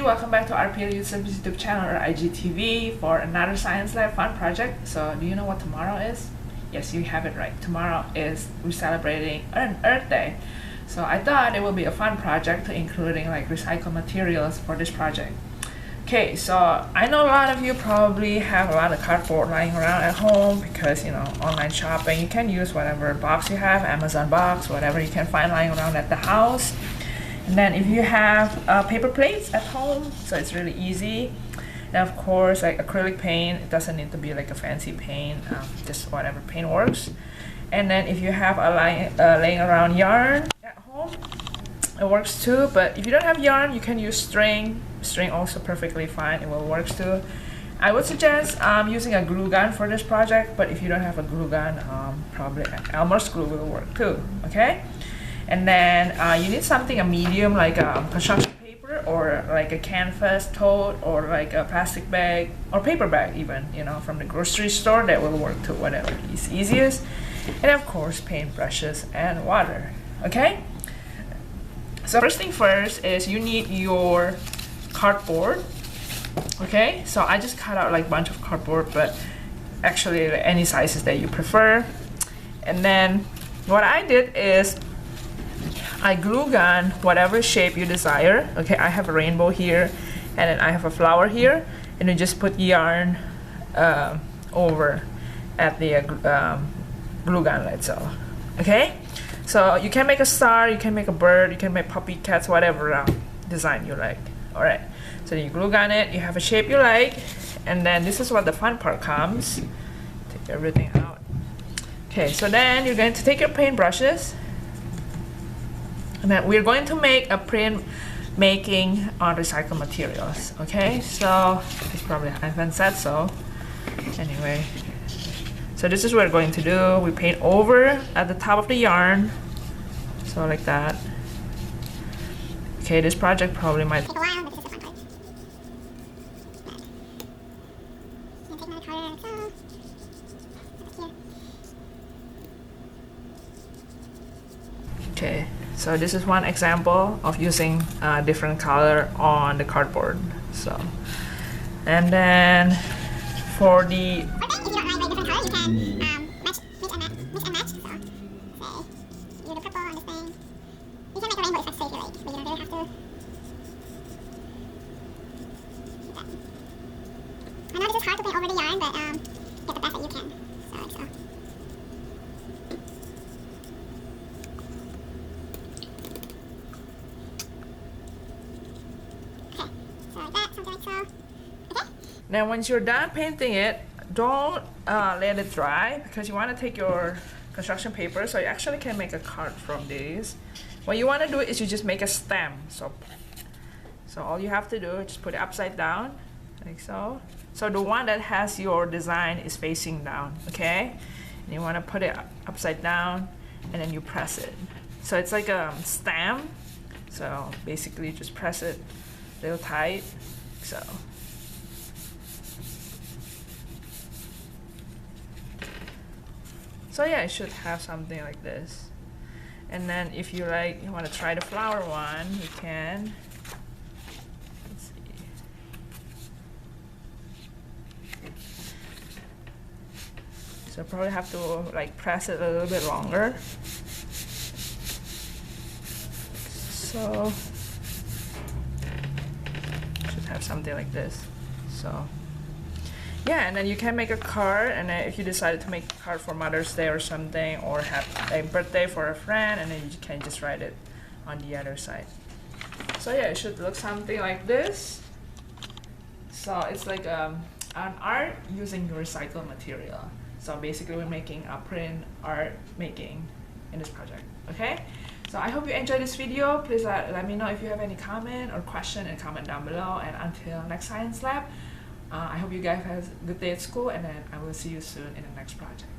welcome back to Arcylic's YouTube channel or IGTV for another Science Lab fun project. So do you know what tomorrow is? Yes, you have it right. Tomorrow is we're celebrating Earth Day. So I thought it would be a fun project to including like recycled materials for this project. Okay, so I know a lot of you probably have a lot of cardboard lying around at home because, you know, online shopping, you can use whatever box you have, Amazon box, whatever you can find lying around at the house. And then if you have paper plates at home, so it's really easy. And of course, like acrylic paint, it doesn't need to be like a fancy paint, just whatever paint works. And then if you have a laying around yarn at home, it works too. But if you don't have yarn, you can use string. String also perfectly fine, it will work too. I would suggest using a glue gun for this project, but if you don't have a glue gun, probably Elmer's glue will work too, okay? And then you need something a medium like construction paper or like a canvas tote or like a plastic bag or paper bag even, you know, from the grocery store. That will work too, whatever is easiest. And of course paintbrushes and water, okay? So first thing first is you need your cardboard, okay? So I just cut out like a bunch of cardboard, but actually any sizes that you prefer. And then what I did is I glue gun whatever shape you desire. Okay, I have a rainbow here, and then I have a flower here, and you just put yarn over at the glue gun itself. Okay, so you can make a star, you can make a bird, you can make puppy, cats, whatever design you like. All right, so you glue gun it, you have a shape you like, and then this is what the fun part comes. Take everything out. Okay, so then you're going to take your paintbrushes. And then we're going to make a print making on recycled materials. Okay, so it's probably I haven't said so. Anyway, so this is what we're going to do. We paint over at the top of the yarn, so like that. Okay, this project probably might take a while, but this is the fun part. I'm gonna take my color okay. So this is one example of using different color on the cardboard. So, and then for the if you don't like different color, you can mix and match. So, say you do the purple on this thing. You can make a rainbow effect if you like, but you don't really have to. I know this is hard to paint over the yarn, but get the best that you can. So like so. Now once you're done painting it, don't let it dry because you want to take your construction paper, so you actually can make a card from these. What you want to do is you just make a stem. So all you have to do is just put it upside down, like so. So the one that has your design is facing down, okay? And you want to put it upside down and then you press it. So it's like a stem. So basically just press it a little tight, so. So yeah, it should have something like this. And then if you like, you want to try the flower one, you can. Let's see. So probably have to like press it a little bit longer. So should have something like this. So. Yeah, and then you can make a card, and then if you decided to make a card for Mother's Day or something, or have a birthday for a friend, and then you can just write it on the other side. So yeah, it should look something like this. So it's like an art using recycled material. So basically we're making a print art making in this project, okay? So I hope you enjoyed this video. Please let me know if you have any comment or question and comment down below. And until next Science Lab, I hope you guys have a good day at school, and then I will see you soon in the next project.